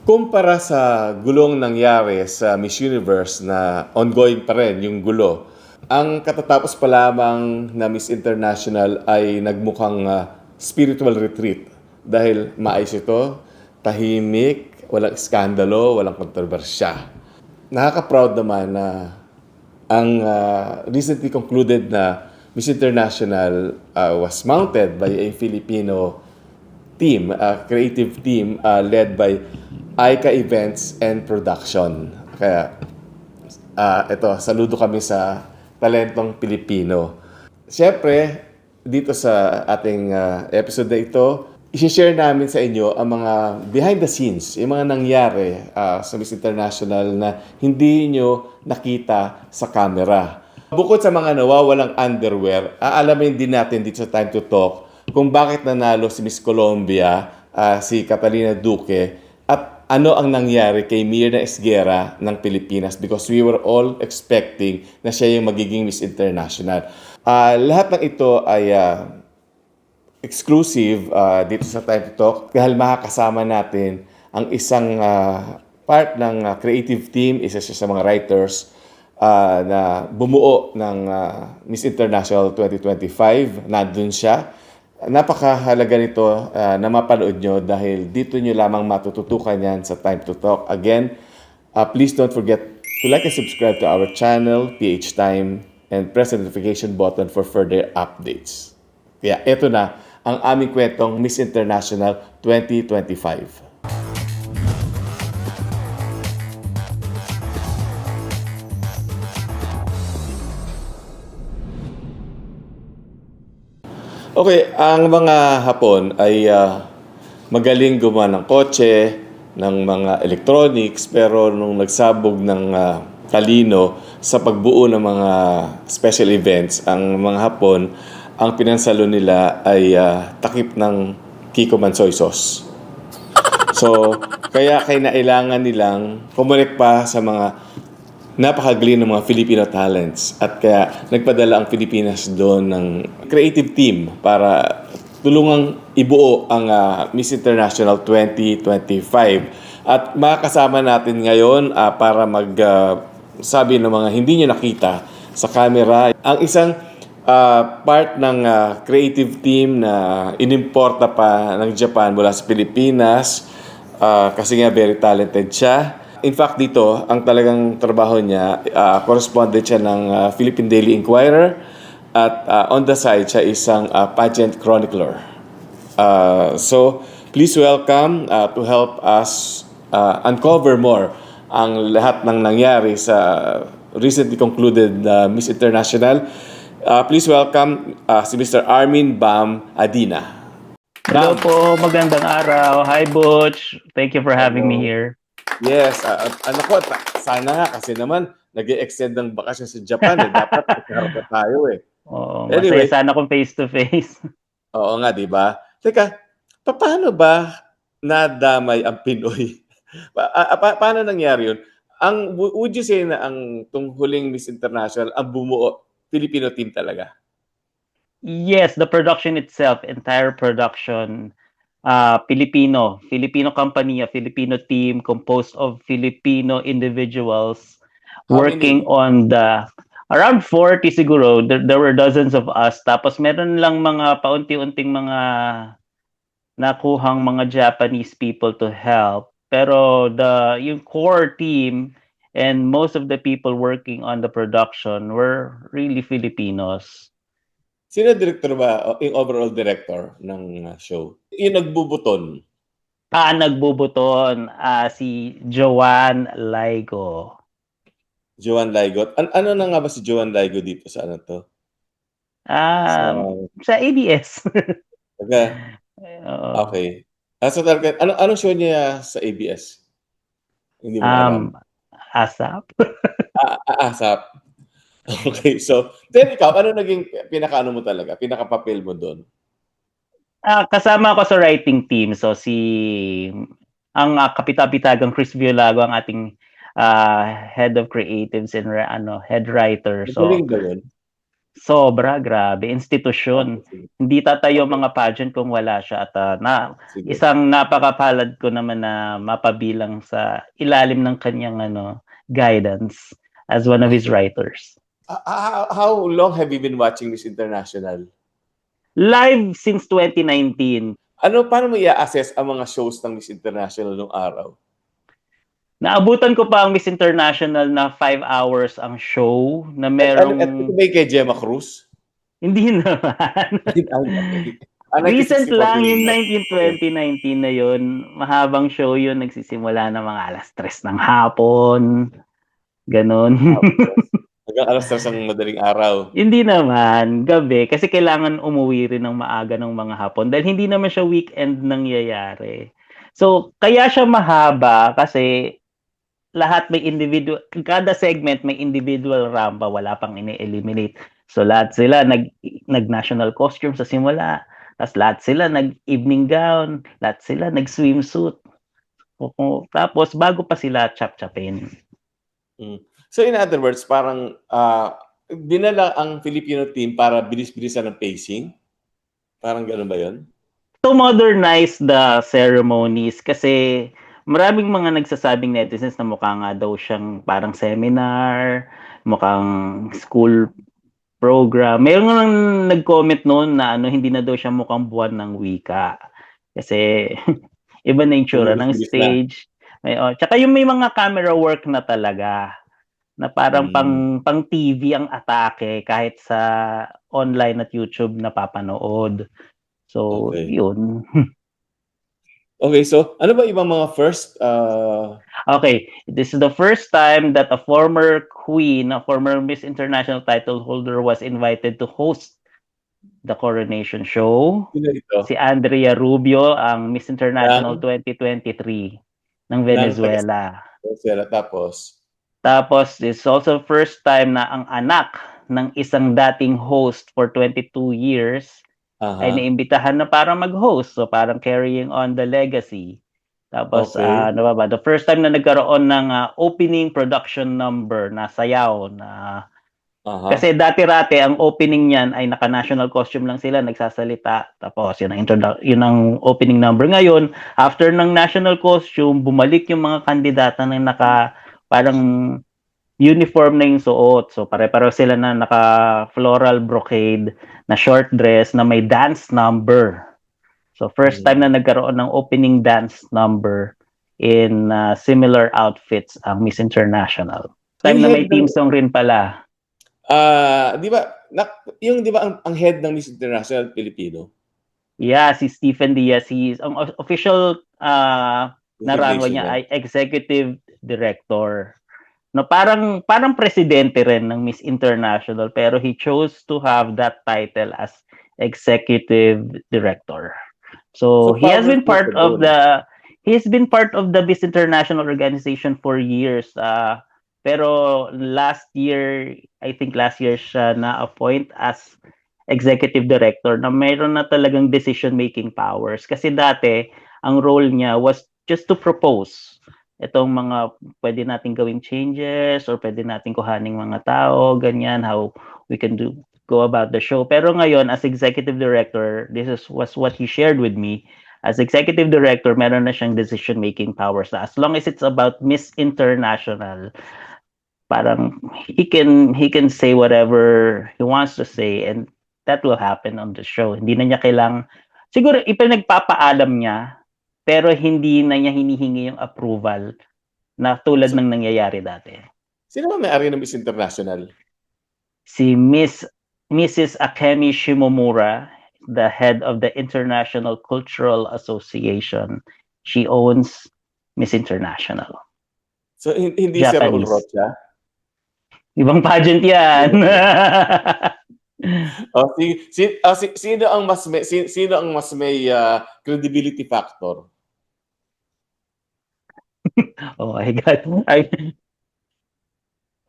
Kumpara sa gulong nangyari sa Miss Universe na ongoing pa rin yung gulo, ang katatapos pa lamang na Miss International ay nagmukhang spiritual retreat dahil maayos ito, tahimik, walang iskandalo, walang kontrobersya. Nakaka-proud naman na ang recently concluded na Miss International was mounted by a Filipino team, a creative team led by Aika Events and Production. Kaya ito, saludo kami sa talentong Pilipino. Siyempre, dito sa ating episode na ito, i-share namin sa inyo ang mga behind the scenes, yung mga nangyari sa Miss International na hindi nyo nakita sa camera. Bukod sa mga nawawalang underwear, aalamin din natin dito sa Time to Talk kung bakit nanalo si Miss Colombia, si Catalina Duque, at ano ang nangyari kay Mirna Esguerra ng Pilipinas because we were all expecting na siya yung magiging Miss International. Lahat ng ito ay exclusive dito sa Time to Talk dahil makakasama natin ang isang part ng creative team, isa siya sa mga writers na bumuo ng Miss International 2025. Nandun siya. Napakahalaga nito na mapanood nyo dahil dito nyo lamang matututukan yan sa Time to Talk. Again, please don't forget to like and subscribe to our channel, PH Time, and press the notification button for further updates. Kaya ito na ang aming kwentong Miss International 2025. Okay, ang mga Hapon ay magaling gumawa ng kotse, ng mga electronics, pero nung nagsabog ng talino sa pagbuo ng mga special events, ang mga Hapon, ang pinansalo nila ay takip ng Kiko Mansoy sauce. So, kaya kailangan nilang kumunik pa sa mga napakagaling ng mga Filipino talents at kaya nagpadala ang Pilipinas doon ng creative team para tulungang ibuo ang Miss International 2025. At makakasama natin ngayon para sabi ng mga hindi nyo nakita sa camera ang isang part ng creative team na inimporta pa ng Japan mula sa Pilipinas kasi nga very talented siya. In fact, dito, ang talagang trabaho niya, correspondent siya ng Philippine Daily Inquirer at on the side, siya isang pageant chronicler. So, please welcome to help us uncover more ang lahat ng nangyari sa recently concluded Miss International. Please welcome si Mr. Armin Bam Adina. Hello po, magandang araw. Hi, Butch. Thank you for having me here. Yes, sana nga kasi naman nag-extend ng bakasyon sa Japan dapat magkaroon tayo Oo, Anyway, masaya sana kung face-to-face. Oo nga, di ba? Teka, paano ba nadamay ang Pinoy? Paano nangyari yun? Would you say na ang huling Miss International, ang bumuo, Filipino team talaga? Yes, the production itself, entire production, Filipino company, a Filipino team composed of Filipino individuals How working many? on around 40 siguro. There were dozens of us. Tapos meron lang mga paunti-unting mga nakuhang mga Japanese people to help. Pero yung core team and most of the people working on the production were really Filipinos. Sino director ba, yung overall director ng show? Yung nagbubuton. Nagbubuton si Joanne Laigo. Joan Laigot. Ano na nga ba si Joan Laigo dito sa ano to? Sa ABS. Taga, okay. So talaga, anong show niya sa ABS? Hindi mo alam. ASAP. ASAP. Okay, so then ikaw, ano naging pinaka-ano mo talaga? Pinaka-papel mo doon? Kasama ako sa writing team. So ang kapitapitagang Chris Violago ang ating head of creatives and head writer. So Magaling ba yun? Sobra, grabe, institusyon. Okay, sige. Hindi tatayo Okay, mga pageant kung wala siya at sige. isang napakapalad ko naman na mapabilang sa ilalim ng kanyang guidance as one of his writers. How long have you been watching Miss International? Live since 2019. Paano mo i-assess ang mga shows ng Miss International nung araw? Naabutan ko pa ang Miss International na 5 hours ang show na Ito merong ba yung kay Gemma Cruz? hindi naman. Okay. Recent 1964 lang yung yun. 2019 na yun. Mahabang show yun. Nagsisimula na mga alas 3 ng hapon. Ganon. Hanggang alas 3 ng madaling araw. Hindi naman. Gabi. Kasi kailangan umuwi rin ng maaga ng mga hapon. Dahil hindi naman siya weekend nangyayari. So, kaya siya mahaba kasi lahat may individual, kada segment may individual rampa, wala pang ini-eliminate. So lahat sila nag-national costume sa simula, tapos lahat sila nag-evening gown, lahat sila nag-swimsuit. Tapos bago pa sila chap-chapin. So in other words, parang dinala ang Filipino team para bilis-bilisan ng pacing? Parang gano'n ba yun? To modernize the ceremonies kasi maraming mga nagsasabing netizens na mukha nga daw siyang parang seminar, mukhang school program. Meron nga nag-comment noon na hindi na daw siya mukhang buwan ng wika. Kasi iba na yung tsura ng Bilis-bilis na. stage. Tsaka yung may mga camera work na talaga na parang pang TV ang atake kahit sa online at YouTube napapanood. So, Okay. yun. Okay, so ano ba ibang mga first? Okay, this is the first time that a former queen, a former Miss International title holder was invited to host the coronation show. Sino ito? Si Andrea Rubio, ang Miss International Ng 2023 ng ng Venezuela. taga tapos Tapos, it's also first time na ang anak ng isang dating host for 22 years ay naimbitahan na para mag-host. So, parang carrying on the legacy. Tapos, Okay. ano ba? The first time na nagkaroon ng opening production number na sayaw na kasi dati-rati ang opening niyan ay naka-national costume lang sila, nagsasalita. Tapos yun ang opening number. Ngayon, after ng national costume, bumalik yung mga kandidata na naka parang uniform na yung suot. So pare-pareho sila na naka floral brocade na short dress na may dance number. So first time na nagkaroon ng opening dance number in similar outfits ang Miss International. Time na may team song rin pala. Di ba, di ba ang head ng Miss International Filipino? Yeah, si Stephen Diaz, ang official na rango niya ay executive director. No, parang presidente rin ng Miss International pero he chose to have that title as executive director. So he's been part of the Miss International organization for years. Pero last year siya na-appoint as executive director na mayroon na talagang decision-making powers. Kasi dati, ang role niya was just to propose itong mga pwede nating gawing changes or pwede nating kuhaning mga tao, ganyan, how we can go about the show. Pero ngayon, as executive director, was what he shared with me. As executive director, meron na siyang decision-making powers na as long as it's about Miss International, parang he can say whatever he wants to say and that will happen on the show. Hindi na niya kailangang, siguro ipinagpapaalam niya, pero hindi na niya hinihingi yung approval na tulad ng nangyayari dati. Sino ba may-ari ng Miss International? Si Mrs. Akemi Shimomura, the head of the International Cultural Association. She owns Miss International. So hindi si Raul Rocha? Ibang pageant yan. Sino ang mas may credibility factor? Oh my God.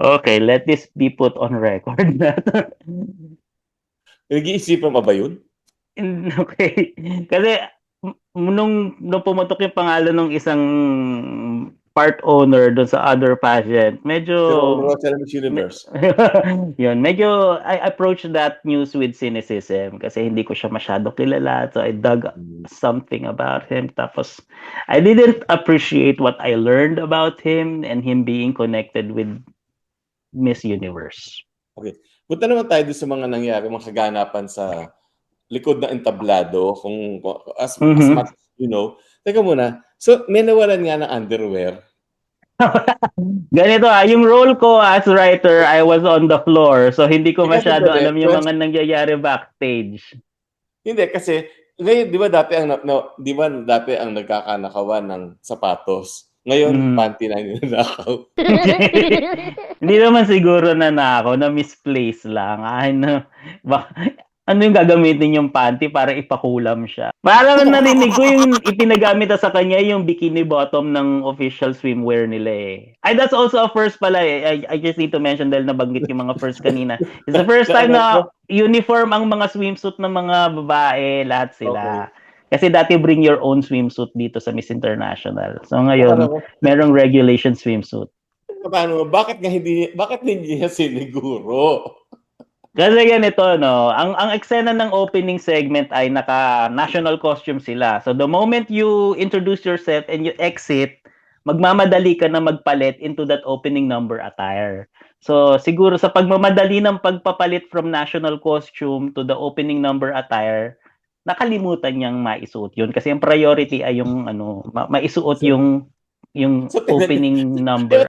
Okay, let this be put on record. Nag-iisipan pa ba yun? Okay. Kasi nung pumutok yung pangalan ng isang part owner dun sa other pageant, medyo Sila Rosa ng Miss Universe. yun, medyo I approach that news with cynicism kasi hindi ko siya masyado kilala. So I dug something about him. Tapos I didn't appreciate what I learned about him and him being connected with Miss Universe. Okay. Punta naman tayo doon sa mga nangyari, mga kaganapan sa likod ng entablado, kung as much as you know. Teka muna, so may nawalan nga ng underwear. Ganito yung role ko as writer, I was on the floor. So hindi ko masyado alam yung mga nangyayari backstage. Hindi, kasi ngayon, di ba dati ang nagkakanakawan ng sapatos? Ngayon, panty na ninanakaw. Hindi naman siguro nanakaw, na misplace lang. Ano yung gagamitin yung panty para ipakulam siya? Parang narinig ko yung ipinagamit sa kanya yung bikini bottom ng official swimwear nila eh. Ay, that's also a first pala eh. I just need to mention dahil nabanggit yung mga first kanina. It's the first time na uniform ang mga swimsuit ng mga babae, lahat sila. Okay. Kasi dati bring your own swimsuit dito sa Miss International. So ngayon, merong regulation swimsuit. Paano? Bakit hindi niya siniguro? Kasi ganito, no? Ang eksena ng opening segment ay naka-national costume sila. So the moment you introduce yourself and you exit, magmamadali ka na magpalit into that opening number attire. So siguro sa pagmamadali ng pagpapalit from national costume to the opening number attire, nakalimutan niyang maisuot yun kasi ang priority ay yung maisuot yung opening number.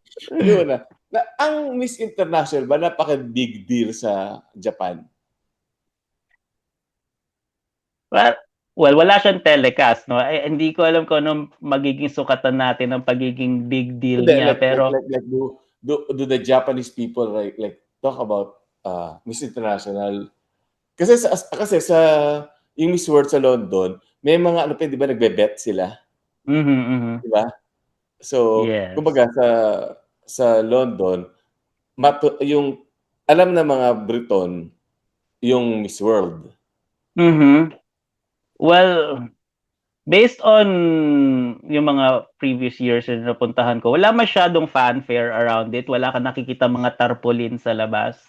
Ang Miss International ba napaka-big deal sa Japan? Well, wala siyang telecast, no? Hindi ko alam kung anong magiging sukatan natin ng pagiging big deal niya, pero do the Japanese people like talk about Miss International? Kasi sa yung Miss World sa London, may mga di ba nagbe-bet sila? Di ba? So, yes. Kumbaga sa London, yung alam na mga Briton yung Miss World. Well, based on yung mga previous years na napuntahan ko, wala masyadong fanfare around it. Wala ka nakikita mga tarpaulin sa labas.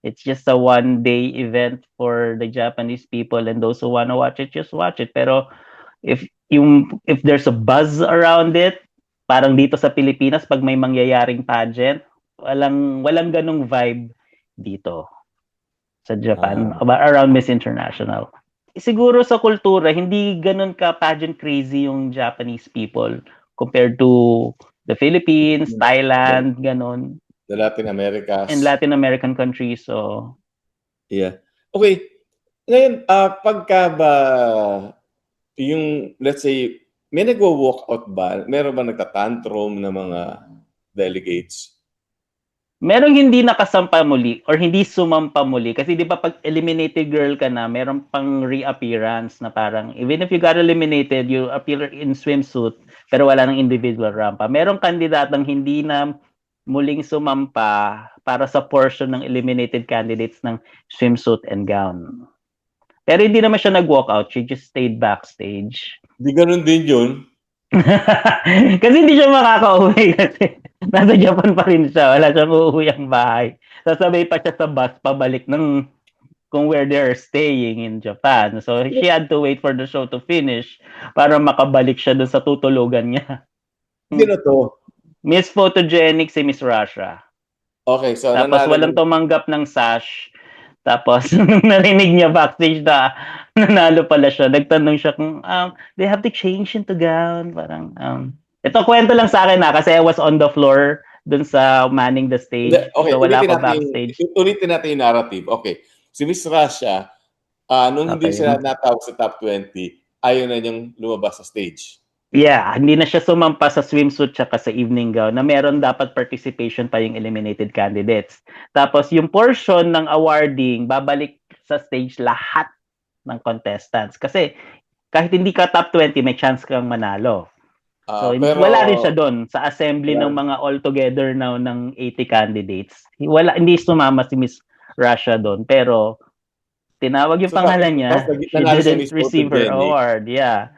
It's just a one-day event for the Japanese people, and those who wanna watch it, just watch it. Pero if there's a buzz around it, parang dito sa Pilipinas pag may mangyayaring pageant, walang ganung vibe dito sa Japan around Miss International. Siguro sa kultura, hindi ganun ka pageant crazy yung Japanese people compared to the Philippines, Thailand, ganun. The Latin Americas. And Latin American countries, so... Yeah. Okay. Ngayon, pagka ba yung, let's say, may nagwo-walk out ba? Meron ba nagtatantrum na mga delegates? Merong hindi nakasampa muli or hindi sumampa muli. Kasi di ba pag eliminated girl ka na, meron pang reappearance na parang, even if you got eliminated, you appear in swimsuit, pero wala nang individual rampa. Merong kandidatang hindi na muling sumampa para sa portion ng eliminated candidates ng swimsuit and gown. Pero hindi naman siya nag-walk out. She just stayed backstage. Di ganun din yun. Kasi hindi siya makaka-uwi kasi nasa Japan pa rin siya. Wala siyang uuwi ang bahay. Sasabay pa siya sa bus pabalik ng kung where they're staying in Japan. So she had to wait for the show to finish para makabalik siya dun sa tutulugan niya. Sino to? Miss Photogenic si Miss Russia. Okay, so tapos walang tumanggap ng sash. Tapos narinig niya backstage na nanalo pala siya. Nagtanong siya kung they have to change into gown. Parang ito kwento lang sa akin kasi I was on the floor dun sa manning the stage. Okay, so wala pa backstage. Ulitin natin yung narrative. Okay. Si Miss Russia, nung hindi siya natawag sa top 20, ayaw na niyang lumabas sa stage. Yeah, hindi na siya sumampa sa swimsuit tsaka sa evening gown na meron dapat participation pa yung eliminated candidates. Tapos yung portion ng awarding, babalik sa stage lahat ng contestants. Kasi kahit hindi ka top 20, may chance kang manalo. So pero, wala rin siya doon sa assembly ng mga all-together now ng 80 candidates. Hindi sumama si Miss Russia doon. Pero tinawag yung pangalan niya. She didn't receive her award. Yeah.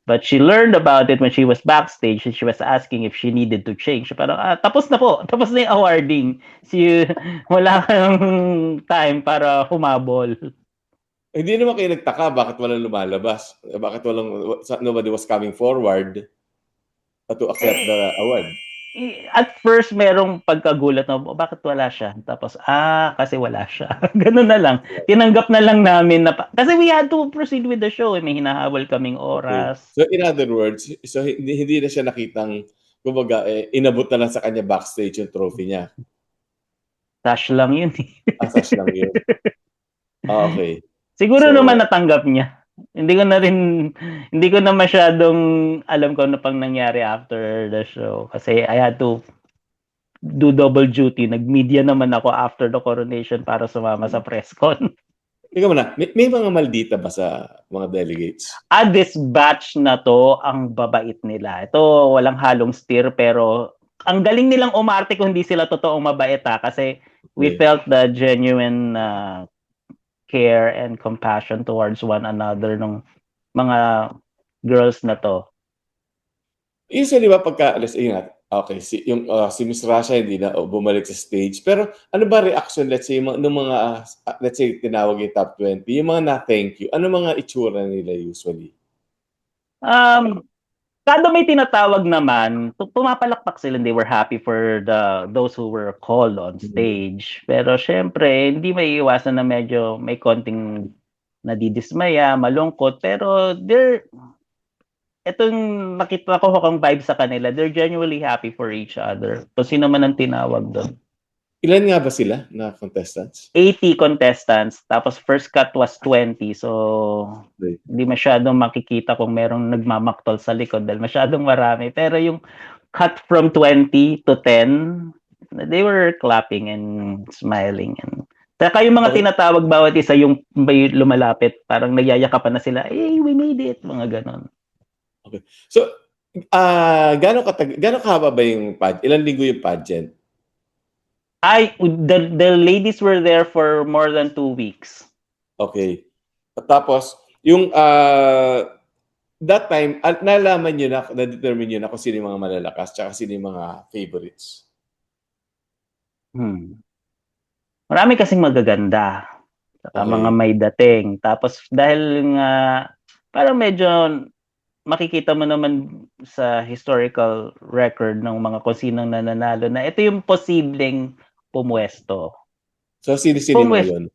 But she learned about it when she was backstage and she was asking if she needed to change. Parang, tapos na po. Tapos na yung awarding. Wala kang time para humabol. Hindi naman kayo nagtaka bakit walang lumalabas. Bakit nobody was coming forward to accept the award. At first, merong pagkagulat na, bakit wala siya? Tapos, kasi wala siya. Ganun na lang. Tinanggap na lang namin na, kasi we had to proceed with the show. May hinahabol kaming oras. Okay. So in other words, hindi na siya nakitang, kumbaga, inabot na lang sa kanya backstage yung trophy niya. Sash lang yun. Sash lang yun. Okay. Siguro naman natanggap niya. Hindi ko na masyadong alam kung ano pang nangyari after the show. Kasi I had to do double duty. Nag-media naman ako after the coronation para sumama sa press con. Tingnan mo na, may mga maldita ba sa mga delegates? This batch na to, ang babait nila. Ito, walang halong steer, pero ang galing nilang umarte kung hindi sila totoong mabait kasi we felt the genuine care and compassion towards one another ng mga girls na to. Usually ba pagka, okay, si Miss Rasha hindi na bumalik sa stage, pero ano ba reaction, let's say, let's say tinawag yung top 20, yung mga na-thank you, ano mga itsura nila usually? Kada may tinatawag naman, pumapalakpak sila, they were happy for those who were called on stage. Pero syempre, hindi maiiwasan na medyo may konting nadidismaya, malungkot, pero etong nakita ko kung vibe sa kanila, they're genuinely happy for each other. So sino man ang tinawag doon. Ilan nga ba sila na contestants? 80 contestants. Tapos first cut was 20. So, hindi masyadong makikita kung merong nagmamaktol sa likod dahil masyadong marami. Pero yung cut from 20 to 10, they were clapping and smiling. Saka yung mga tinatawag bawat isa, yung may lumalapit, parang nagyayakapan na sila, hey, we made it. Mga ganon. Okay. So, gano'ng kahaba ba yung pageant? Ilang linggo yung pageant? The ladies were there for more than 2 weeks. Okay. Tapos, yung that time, nalaman nyo na-determine nyo na kung sino yung mga malalakas tsaka sino yung mga favorites? Marami kasing magaganda. Saka mga may dating. Tapos dahil nga, parang medyo makikita mo naman sa historical record ng mga kung sinong nananalo na ito yung posibleng pumuesto. So, sino-sino mo yun?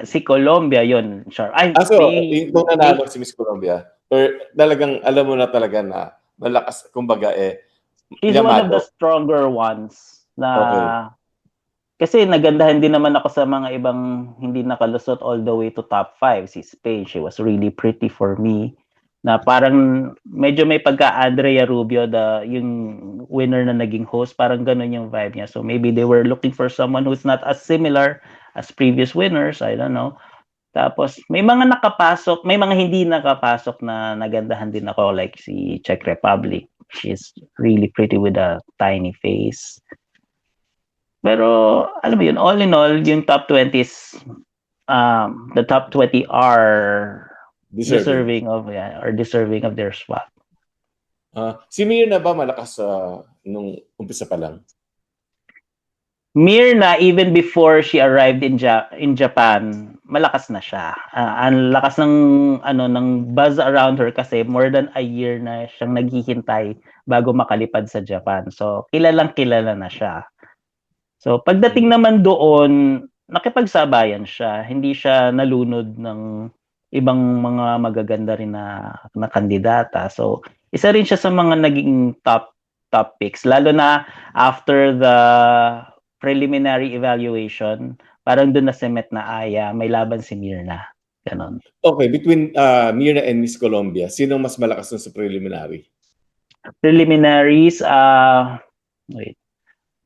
Si Colombia yun. Sure. Kung nanalo si Miss Colombia, or talagang alam mo na talaga na malakas, kumbaga she's one of the stronger ones na kasi nagandahan din naman ako sa mga ibang hindi nakalusot all the way to top 5. Si Spain, she was really pretty for me. Na parang medyo may pagka-Andrea Rubio, yung winner na naging host, parang ganun yung vibe niya. So maybe they were looking for someone who's not as similar as previous winners, I don't know. Tapos may mga nakapasok, may mga hindi nakapasok na nagandahan din ako, like si Czech Republic. She's really pretty with a tiny face. Pero alam mo yun, all in all, yung top 20 is the top 20 are deserving of their spot. Si Mirna ba malakas nung umpisa pa lang? Mirna, even before she arrived in Japan, malakas na siya. Ang lakas ng buzz around her kasi more than a year na siyang naghihintay bago makalipad sa Japan. So, kilalang kilala na siya. So, pagdating naman doon, nakipagsabayan siya. Hindi siya nalunod ng ibang mga magaganda rin na kandidata. So, isa rin siya sa mga naging top picks. Lalo na after the preliminary evaluation, parang doon na cement na may laban si Mirna. Ganon. Okay, between Mirna and Miss Colombia, sinong mas malakas sa preliminary? Preliminaries, wait.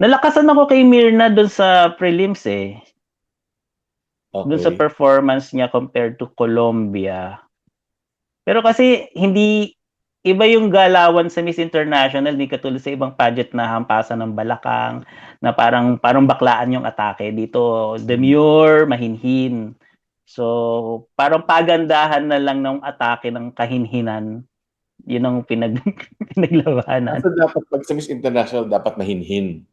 Nalakasan ako kay Mirna doon sa prelims Okay. Doon sa performance niya compared to Colombia. Pero kasi hindi iba yung galawan sa Miss International, hindi katulad sa ibang pageant na hampasan ng balakang, na parang baklaan yung atake. Dito, demure, mahinhin. So, parang pagandahan na lang ng atake ng kahinhinan Yun ang pinaglabanan. So dapat pag sa Miss International, dapat mahinhin.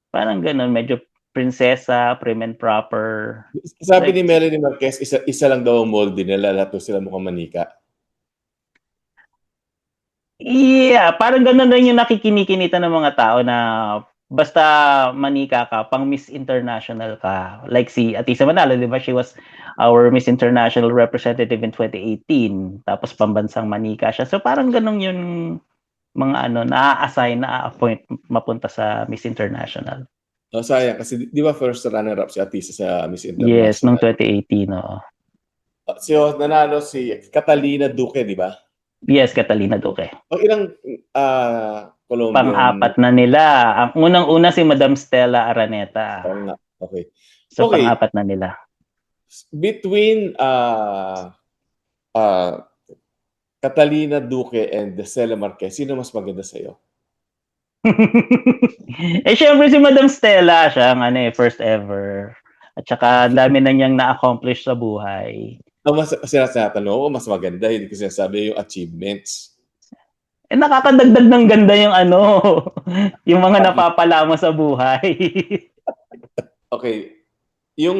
Parang ganun, medyo prinsesa, prim and proper. Sabi Like, ni Melanie Marquez, isa lang daw ang molde nila, lahat daw sila mukhang manika. yeah, parang ganun rin yung nakikinikinita ng mga tao na basta manika ka, pang Miss International ka. Like si Atisa Manalo, di ba? She was our Miss International representative in 2018. Tapos pambansang manika siya. So parang ganun yung mga na-assign, na-appoint mapunta sa Miss International. Oh, sayang, kasi di ba first runner-up si Atisa sa Miss Yes, nung International? 2018, oo. Nanalo si Catalina Duque, di ba? Yes, Catalina Duque. O ilang Colombian? Pang-apat na nila. Ang unang-una si Madam Stella Araneta. Okay. So, Okay. pang-apat na nila. Between Catalina Duque and Stella Marquez, sino mas maganda sa'yo? Syempre si Madam Stella, siya ang first ever. At saka, ang dami na niyang na-accomplish sa buhay. Sinatanong ko, mas maganda, hindi ko sinasabi yung achievements. Nakakadagdag ng ganda yung yung mga napapala mo sa buhay. Okay. Yung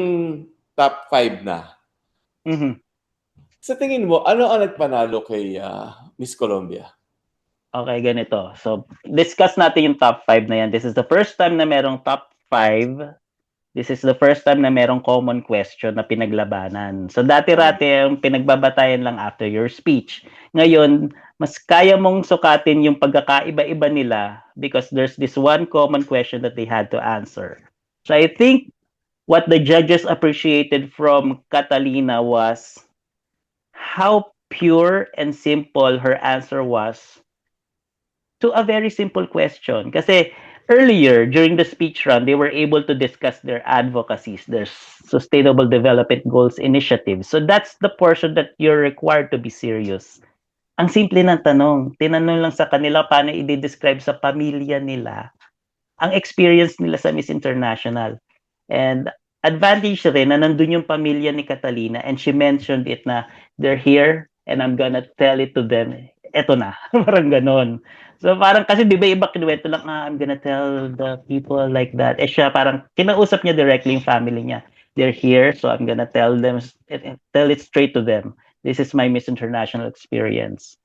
top 5 na. Mhm. Sa tingin mo, ano ang nagpanalo kay Miss Colombia? Okay, ganito. So, discuss natin yung top 5 na yan. This is the first time na merong top 5. This is the first time na merong common question na pinaglabanan. So, dati-rati yung pinagbabatayan lang after your speech. Ngayon, mas kaya mong sukatin yung pagkakaiba-iba nila because there's this one common question that they had to answer. So, I think what the judges appreciated from Catalina was how pure and simple her answer was to a very simple question. Kasi earlier, during the speech run, they were able to discuss their advocacies, their Sustainable Development Goals initiatives. So that's the portion that you're required to be serious. Ang simple ng tanong, tinanong lang sa kanila paano i-describe sa pamilya nila ang experience nila sa Miss International. And advantage rin na nandun yung pamilya ni Catalina and she mentioned it na they're here and I'm gonna tell it to them. Eto na. Parang ganon. So parang kasi di ba iba kinuwento lang, I'm gonna tell the people like that. Siya parang kinausap niya directly yung family niya. They're here, so I'm gonna tell it straight to them. This is my Miss International experience.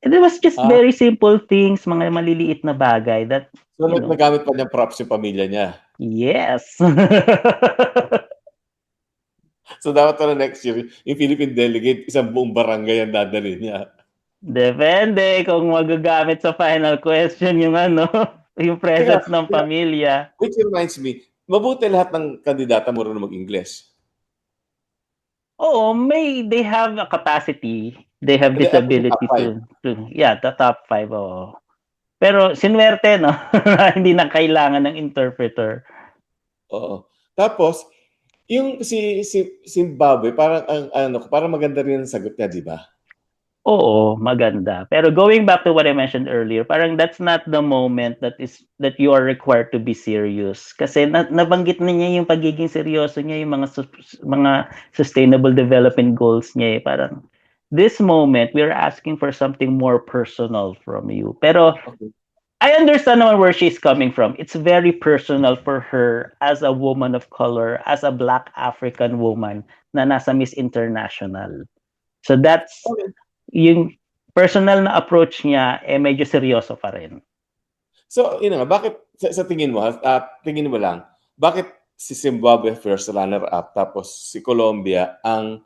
And it was just very simple things, mga maliliit na bagay that, So, nagamit pa niya props yung pamilya niya. yes. So, dapat na next year, yung Philippine delegate, isang buong barangay ang dadalhin niya. Depende kung magagamit sa final question yung yung presence ng pamilya. Which reminds me, mabuti lahat ng kandidata marunong mag-Ingles. Oo, they have a capacity. They have this ability the top 5, oo. Pero sinwerte, no? Hindi na kailangan ng interpreter. Oo. Tapos, yung si Zimbabwe, parang maganda rin ang sagot niya, di ba? Oo, maganda. Pero going back to what I mentioned earlier, parang that's not the moment that you are required to be serious. Kasi nabanggit na niya yung pagiging seryoso niya, yung mga sustainable development goals niya. Parang this moment, we're asking for something more personal from you. Pero I understand naman where she's coming from. It's very personal for her as a woman of color, as a Black African woman na nasa Miss International. So that's yung personal na approach niya medyo seryoso pa rin. So, bakit sa tingin mo, tingin mo lang, bakit si Zimbabwe first runner-up tapos si Colombia ang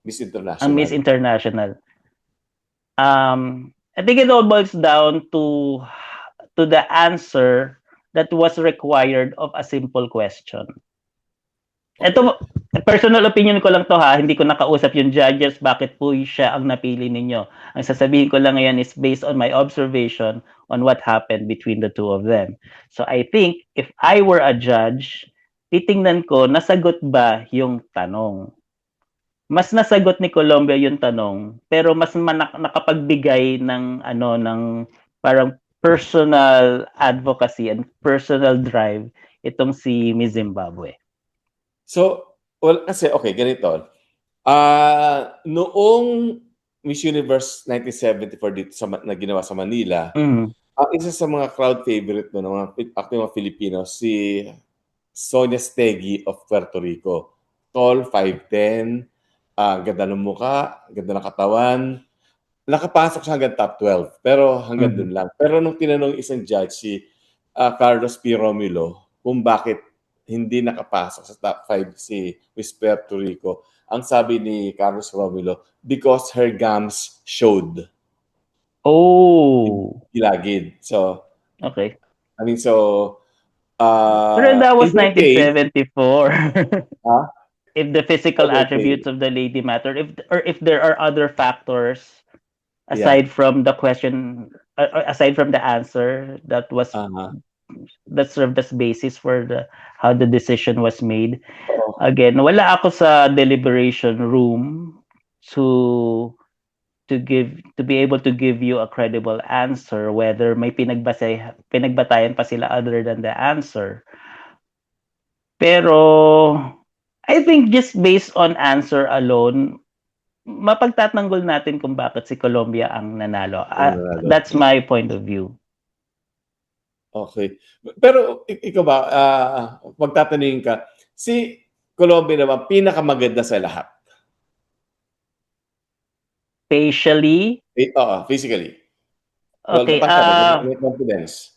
Miss International? Ang Miss International. I think it all boils down to the answer that was required of a simple question. Ito, personal opinion ko lang to hindi ko nakausap yung judges, bakit po siya ang napili ninyo. Ang sasabihin ko lang ngayon is based on my observation on what happened between the two of them. So I think, if I were a judge, titingnan ko, nasagot ba yung tanong? Mas nasagot ni Colombia yung tanong, pero mas nakapagbigay ng parang personal advocacy and personal drive itong si Miss Zimbabwe. So, kasi, okay, ganito. Noong Miss Universe 1974 dito na ginawa sa Manila, Mhm. ang isa sa mga crowd favorite no, ng mga Filipino, si Sonia Stegui of Puerto Rico. Tall, 5'10", ganda ng mukha, ganda ng katawan. Nakapasok siya hanggang top 12, pero hanggang Mhm. dun lang. Pero nung tinanong isang judge, si Carlos P. Romulo, kung bakit hindi nakapasok sa top 5 si Miss Puerto Rico, ang sabi ni Carlos Romulo, because her gums showed. Oh, Gilagid. So, okay. I mean, so, Pero that in was her case, 1974. ah, If the physical okay, attributes of the lady matter, if there are other factors yeah, aside from the question, aside from the answer uh-huh. that served as basis for the how the decision was made. Oo. Again, wala ako sa deliberation room to to be able to give you a credible answer whether may pinagbatayan pa sila other than the answer. Pero I think just based on answer alone, mapagtatanggol natin kung bakit si Colombia ang nanalo. Ang nanalo. That's my point of view. Okay. Pero ikaw ba, magtatanungin ka, si Colombia naman pinakamaganda sa lahat? Facially, Oo, physically. Well, okay, basta may confidence.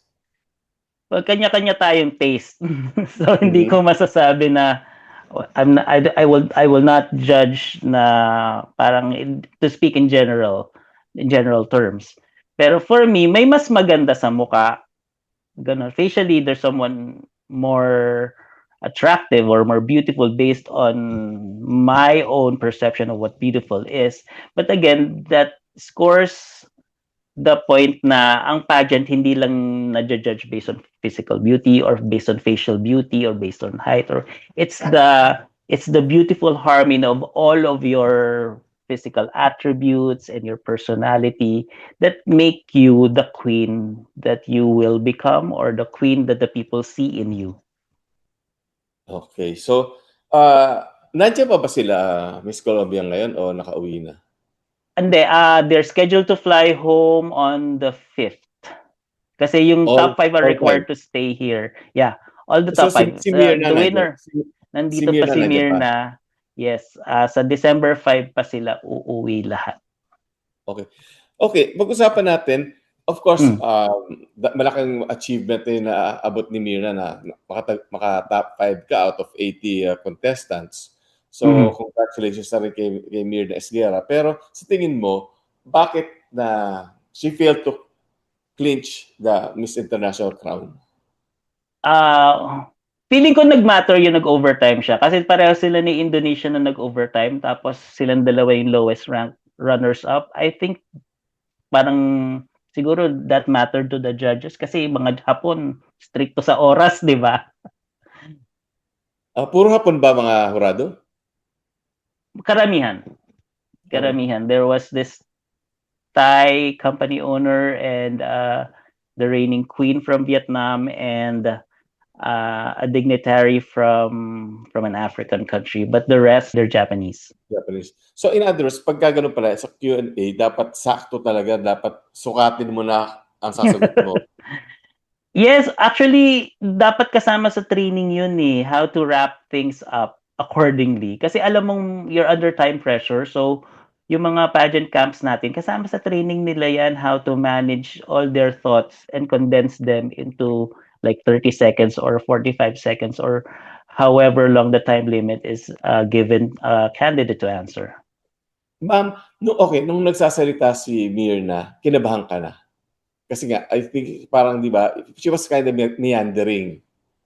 well, kanya-kanya tayong taste. So hindi Mhm. ko masasabi na I will not judge na parang to speak in general terms. Pero for me, may mas maganda sa mukha. Ganun. Facially, there's someone more attractive or more beautiful based on my own perception of what beautiful is. But again, that scores the point na ang pageant hindi lang na-judge based on physical beauty or based on facial beauty or based on height, or it's the beautiful harmony of all of your physical attributes and your personality that make you the queen that you will become or the queen that the people see in you. Okay. So, nandiyan pa ba sila, Miss Colombia ngayon o nakauwi na? And they're scheduled to fly home on the 5th. Kasi yung All top 5 are all 5? required to stay here. Yeah, all the So, top 5. si Mirna The nandiyan, winner, si nandito pa Mirna si nandiyan pa? Mirna. Yes, sa December 5 pa sila uuwi lahat. Okay. Okay, pag-usapan natin, of course, Mm. malaking achievement na yung naaabot ni Mirna na maka-top 5 ka out of 80 contestants. So, Mhm. congratulations na rin kay Mirna Esguerra. Pero sa tingin mo, bakit na she failed to clinch the Miss International crown? Feeling ko nag-matter yung nag-overtime siya kasi pareho sila ni Indonesia na nag-overtime tapos silang dalawa yung lowest ranked runners-up. I think parang siguro that mattered to the judges kasi mga Hapon stricto sa oras, di ba? Puro hapon ba mga hurado? Karamihan. Oo. Karamihan. There was this Thai company owner and the reigning queen from Vietnam and a dignitary from an African country, but the rest they're Japanese. Japanese. So in other words, pagka ganun pala sa Q&A, dapat sakto talaga, dapat sukatin mo na ang sasagot mo. Yes, actually dapat kasama sa training yun eh, how to wrap things up accordingly. Kasi alam mong you're under time pressure, so yung mga pageant camps natin, kasama sa training nila yan how to manage all their thoughts and condense them into like 30 seconds or 45 seconds or however long the time limit is given a candidate to answer. Ma'am, nung nagsasalita si Mirna, kinabahan ka na? Kasi nga, I think parang 'di ba, she was kind of meandering.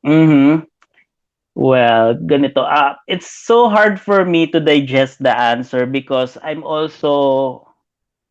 Mm-hmm. Well, ganito. It's so hard for me to digest the answer because I'm also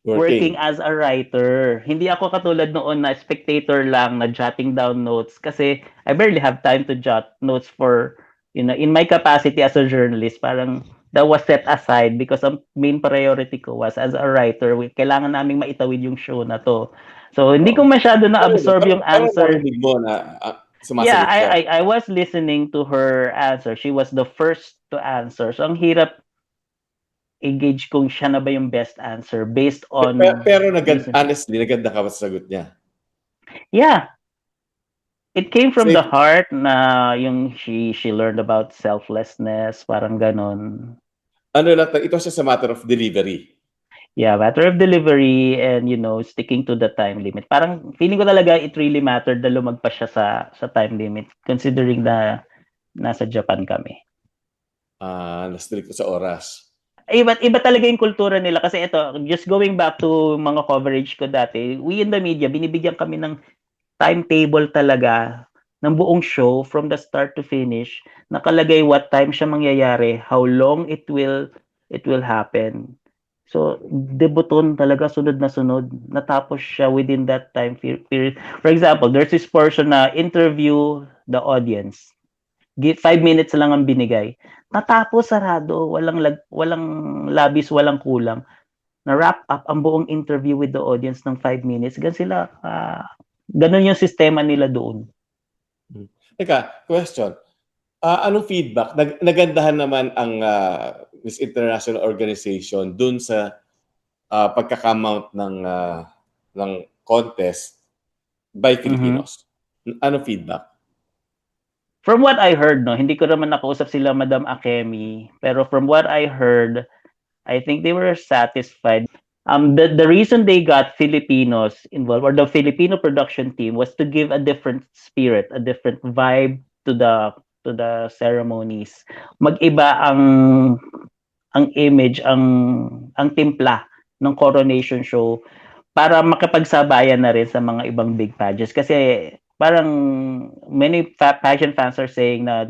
working Working. as a writer. Hindi ako katulad noon na spectator lang na jotting down notes kasi I barely have time to jot notes for, in my capacity as a journalist, parang that was set aside because ang main priority ko was as a writer, kailangan naming maitawid yung show na to. So, hindi Oo. ko masyado na-absorb yung Pero answer. narinig mo na Yeah, sumasagot siya. I was listening to her answer. She was the first to answer. So, ang hirap i-gauge kung siya na ba yung best answer based on Pero reason. honestly, naganda ka ba sa sagot niya? Yeah, it came from the Kasi heart na yung she learned about selflessness, parang ganon. ano lang, ito siya sa matter of delivery. Yeah, matter of delivery and sticking to the time limit. Parang feeling ko talaga it really mattered na lumagpas siya sa time limit considering na nasa Japan kami. Na-strict sa oras. Iba talaga yung kultura nila kasi ito, just going back to mga coverage ko dati, we in the media, binibigyan kami ng timetable talaga ng buong show from the start to finish. Nakalagay what time siya mangyayari, how long it will happen. So, debuton talaga, sunod na sunod. Natapos siya within that time period. For example, there's this person na interview the audience. 5 minutes lang ang binigay. Natapos sarado, walang labis, walang kulang. Na-wrap up ang buong interview with the audience ng 5 minutes. Ganun yung sistema nila doon. Teka, question. Anong feedback? Nagandahan naman ang Miss International Organization dun sa pagkakamount ng contest by Filipinos. Anong feedback? From what I heard, no, hindi ko naman nakausap sila Madam Akemi, pero from what I heard, I think they were satisfied. The reason they got Filipinos involved or the Filipino production team was to give a different spirit, a different vibe to the ceremonies. Mag-iba ang image, ang timpla ng coronation show para makipagsabayan na rin sa mga ibang big pageants kasi parang many pageant fans are saying na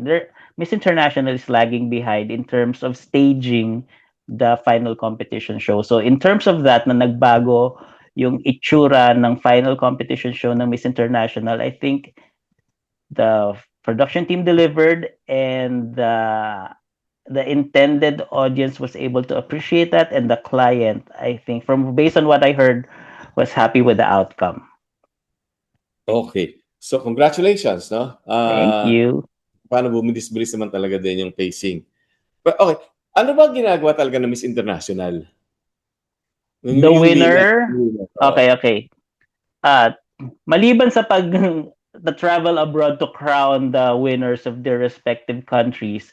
Miss International is lagging behind in terms of staging the final competition show. So in terms of that, na nagbago yung itsura ng final competition show ng Miss International, I think the production team delivered and the intended audience was able to appreciate that, and the client, I think, based on what I heard, was happy with the outcome. Okay. So, congratulations, no? Thank you. Paano bumilis-bilis naman talaga din yung pacing. But, okay. Ano ba ginagawa talaga ng Miss International? The winner? Okay. Maliban sa the travel abroad to crown the winners of their respective countries,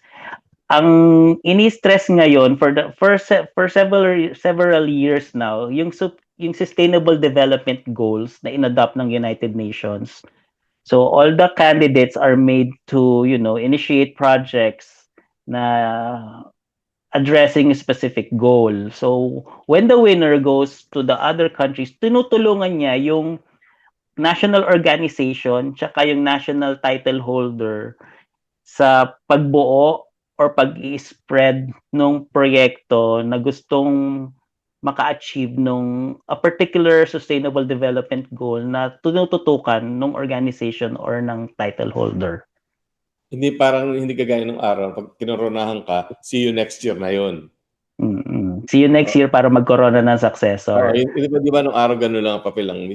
ang ini-stress ngayon for several years now, yung sustainable development goals na inadopt ng United Nations. So all the candidates are made to, initiate projects na addressing a specific goal. So when the winner goes to the other countries, tinutulungan niya yung national organization tsaka yung national title holder sa pagbuo or pag-i-spread ng proyekto na gustong maka-achieve nung a particular sustainable development goal na tinututukan ng organization or ng title holder. Hindi parang hindi kagaya ng araw, pag kinoronahan ka, see you next year na yun. See you next year para magkorona ng successor. Di ba nung araw gano'n lang ang papel ng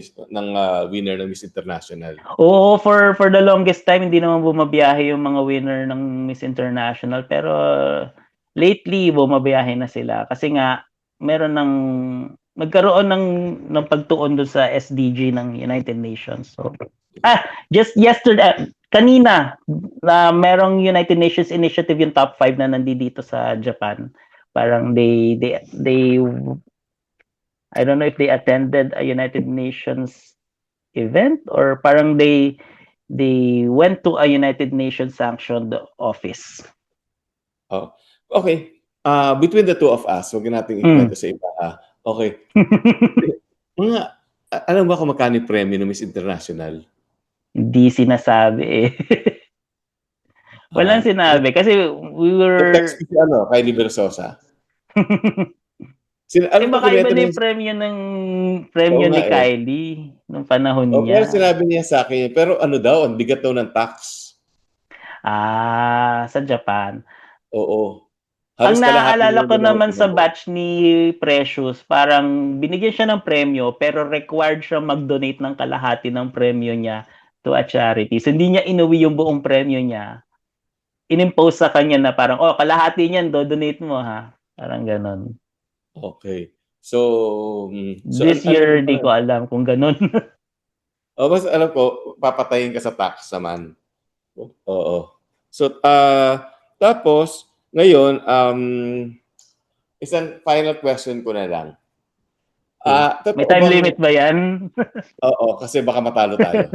winner ng Miss International? Oo, for the longest time, hindi naman bumabiyahe yung mga winner ng Miss International. Pero lately, bumabiyahe na sila. Kasi nga, nagkaroon ng pagtuon doon sa SDG ng United Nations. So, just yesterday, kanina, na merong United Nations initiative yung top 5 na nandito sa Japan. Parang they I don't know if they attended a United Nations event or parang they went to a United Nations sanctioned office. Oh. Okay. Between the two of us, huwag natin ikwento sa iba. Okay. Alam ba kung magkano yung premyo ng Miss International? Hindi sinasabi eh. Walang sinabi kasi we were... Text ko si Kylie Versosa. Baka iba na yung premyo ni Kylie nung panahon niya. Pero sinabi niya sa akin, pero daw, ang bigat daw ng tax. Sa Japan. Oo. Ang naaalala ko naman sa batch ni Precious, parang binigyan siya ng premyo pero required siya mag-donate ng kalahati ng premyo niya to a charity. So hindi niya inuwi yung buong premyo niya. Inimpose sa kanya na parang, kalahati niyan, donate mo ha. Parang ganon. Okay. So, This ano year, di naman, ko alam kung ganun. mas alam ko, papatayin ka sa tax naman. Oo. So, tapos, ngayon, isang final question ko na lang. Okay. May Totoo time bang, limit ba yan? oo, kasi baka matalo tayo.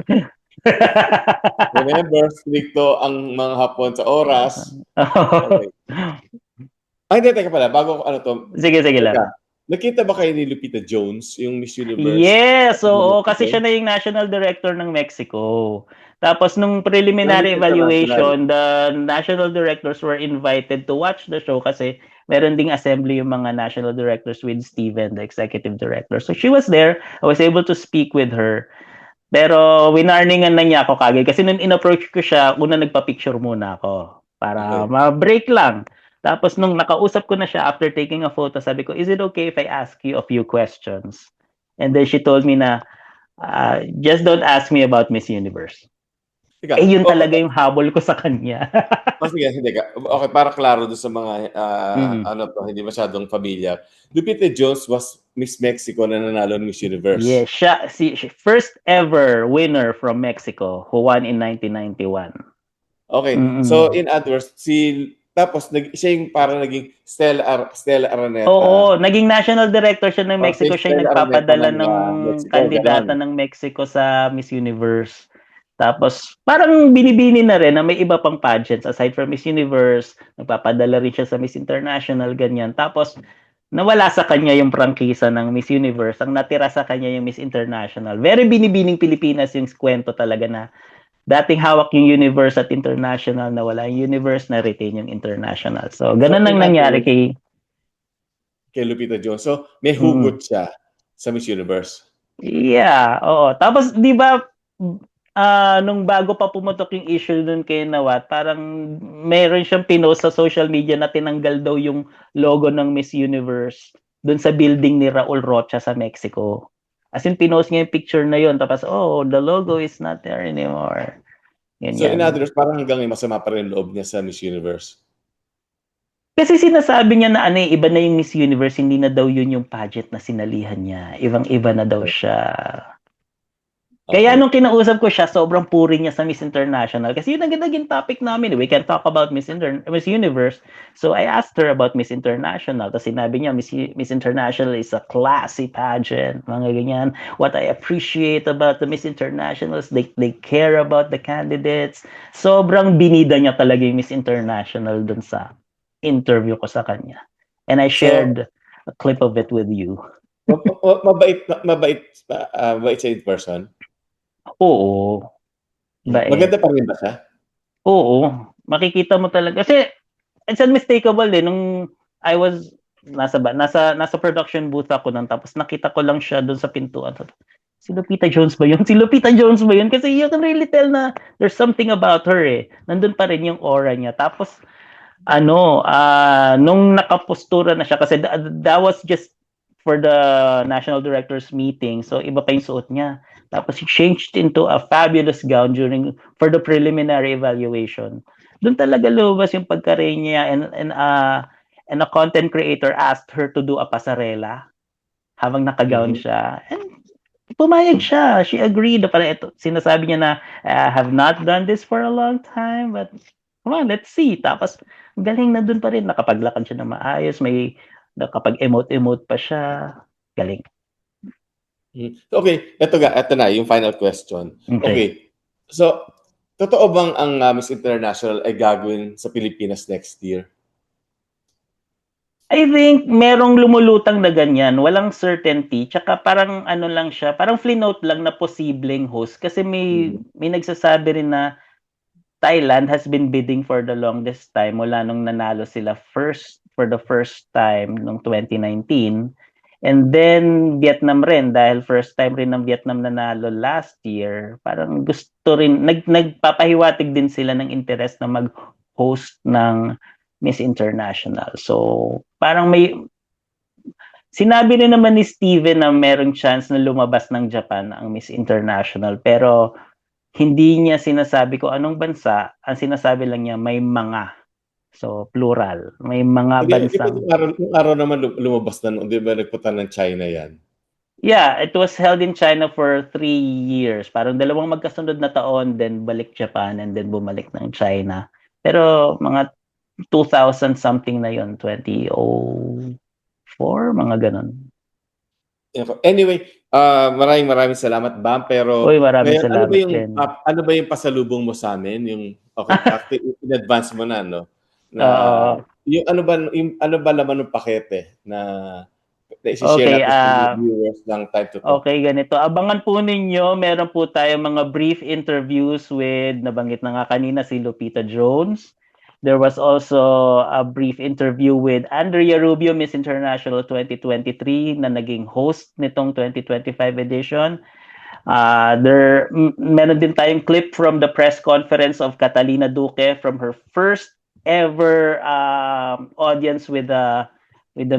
Remember, stricto ang mga Hapon sa oras. Okay. Ay, hindi, teka pala, bago ko ano to, Sige, sige teka, lang. nakita ba kayo ni Lupita Jones, yung Miss Universe? Yes, oo, kasi Mexico? siya na yung national director ng Mexico. Tapos nung Ng preliminary Miss International. evaluation, the national directors were invited to watch the show kasi meron ding assembly yung mga national directors with Steven, the executive director. So she was there. I was able to speak with her. Pero winarningan na niya ako kagad kasi nung in-approach ko siya, una nagpa-picture muna ako para Okay. ma-break lang. Tapos nung nakausap ko na siya after taking a photo, sabi ko, "Is it okay if I ask you a few questions?" And then she told me na, "Just don't ask me about Miss Universe." Teka, Eh yun o talaga yung habol ko sa kanya. sige, hindi ka. Okay, para klaro doon sa mga Mm. ano to, hindi masyadong familiar. Lupita Jones was Miss Mexico na nanalo ng Miss Yeah, Universe. she first ever winner from Mexico who won in 1991. Okay. So Mm. in other words, tapos siya yung parang naging Stella Oo, Araneta. naging national director siya ng Siya Mexico. yung Siya yung Stella Araneta nagpapadala ng ng Mexico, kandidata ganon. ng Mexico sa Miss Universe. Tapos, parang binibini na rin na may iba pang pageants aside from Miss Universe. Nagpapadala rin siya sa Miss International, ganyan. Tapos, nawala sa kanya yung prangkisa ng Miss Universe. Ang natira sa kanya yung Miss International. Very binibining Pilipinas yung kwento talaga na dating hawak yung Universe at International, nawala yung Universe, na retain yung International. So, So ganun ang in other nangyari words, kay... kay Lupita Jones. So may Mm. hugot siya sa Miss Universe. Yeah, oo. Tapos 'di ba nung bago pa pumutok yung issue dun kay Nawat, parang meron siyang pinost sa social media na tinanggal daw yung logo ng Miss Universe dun sa building ni Raul Rocha sa Mexico. As in, pinost niya yung picture na yun. Tapos, oh, the logo is not there anymore. So in Ganyan. other words, parang hanggang ngayon masama pa rin loob niya sa Miss Universe. Kasi sinasabi niya na ano, iba na yung Miss Universe, hindi na daw yun yung pageant na sinalihan niya. Ibang-iba na daw Okay. siya. Kaya Okay. nung kinausap ko siya, sobrang puri niya sa Miss International. Kasi yun ang naging topic namin. We can talk about Miss Universe. So I asked her about Miss International. Tapos sinabi niya, Miss International is a classy pageant. Mga ganyan. What I appreciate about the Miss International is they care about the candidates. Sobrang binida niya talaga yung Miss International dun sa interview ko sa kanya. And I So shared a clip of it with you. mabait siya in person. Oo. Bait. Maganda pa rin ba siya? Oo, makikita mo talaga kasi it's unmistakable eh nung I was nasa production booth ako nun tapos nakita ko lang siya doon sa pintuan. Si Lupita Jones ba yun? Si Lupita Jones ba yun? Kasi you can really tell na there's something about her eh. Nandun pa rin yung aura niya. Tapos nung nakapostura na siya kasi that was just for the national directors meeting. So iba pa yung suot niya. Tapos he changed into a fabulous gown for the preliminary evaluation. Doon talaga lumabas yung pagka-Rey niya, and a content creator asked her to do a pasarela habang naka-gown Mhm. siya. And pumayag siya. She agreed. Parang ito, sinasabi niya na, I have not done this for a long time, but come on, let's see. Tapos, galing na dun pa rin. Nakapaglakad siya na maayos. May nakapag-emote-emote pa siya. Galing. Okay, eto na yung final question. Okay. Okay. So totoo bang ang Miss International ay gagawin sa Pilipinas next year? I think merong lumulutang na ganyan. Walang certainty. Tsaka parang ano lang siya, parang flinote lang na posibleng host. Kasi Mhm. may nagsasabi rin na Thailand has been bidding for the longest time mula nung nanalo sila for the first time nung 2019. And then Vietnam rin dahil first time rin ng Vietnam nanalo last year. Parang gusto rin nagpapahiwatig din sila ng interest na mag-host ng Miss International. So, parang sinabi rin naman ni Steven na merong chance na lumabas ng Japan ang Miss International, pero hindi niya sinasabi ko anong bansa, ang sinasabi lang niya may mga. So, plural. May mga Hindi ba bansang yung araw naman lumabas na, 'di ba nagpunta ng China 'yan? Yeah, it was held in China for 3 years. Parang dalawang magkasunod na taon, then balik Japan, and then bumalik ng China. Pero mga 2000 something na yun, 2004, mga ganun. Anyway, maraming salamat, Bam. Pero Uy, maraming ngayon, salamat din. ano ba yung pasalubong mo sa amin? Yung okay, actually in-advance mo na, no? Na Oo. yung ano ba laman ng pakete na i-share Okay, natin sa viewers ng Time to Talk? okay, ganito. Abangan po ninyo, meron po tayong mga brief interviews with, nabanggit na nga kanina, si Lupita Jones. There was also a brief interview with Andrea Rubio, Miss International 2023, na naging host nitong 2025 edition. Meron din tayong clip from the press conference of Catalina Duque from her first ever audience with the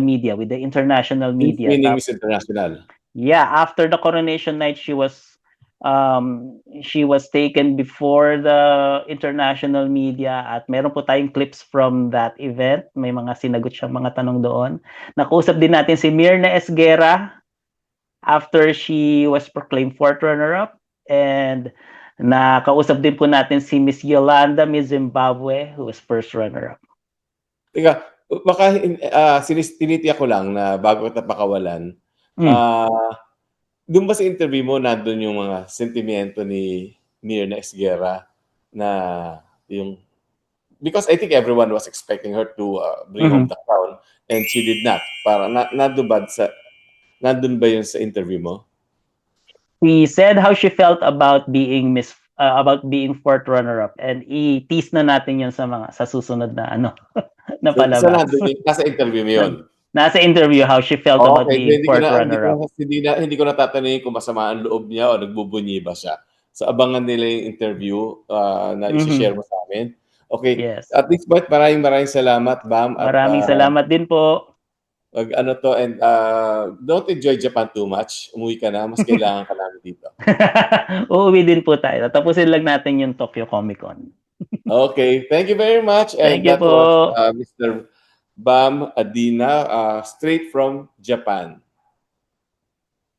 media, with the international media. Meaning Miss International. Yeah, after the coronation night, she was taken before the international media, at meron po tayong clips from that event. May mga sinagot siyang mga tanong doon. Nakausap din natin si Myrna Esguerra after she was proclaimed fourth runner-up, and nakausap din po natin si Miss Yolanda, Miss Zimbabwe, who was first runner-up. Teka, baka tinitiyak ko lang na bago kita pakawalan, doon ba sa interview mo nandun yung mga sentimento ni Myrna Esguerra na yung because I think everyone was expecting her to bring home the crown and she did not. Parang nandun ba yun sa interview mo? She said how she felt about being fourth runner-up, and i-tease na natin yun sa susunod na na palabas. Nasa interview mo yun? Nasa interview, how she felt about being fourth runner-up. Hindi ko natatanungin kung masama ang loob niya o nagbubunyi ba siya. So abangan nila yung interview na i-share mo sa amin. Okay. Yes. At this point, maraming salamat, Bam. Maraming salamat din po. And don't enjoy Japan too much. Umuwi ka na, mas kailangan ka namin dito. Uuwi din po tayo. Tapusin lang natin yung Tokyo Comic Con. Okay, thank you very much. Thank you that po. was Mr. Bam Adina, straight from Japan.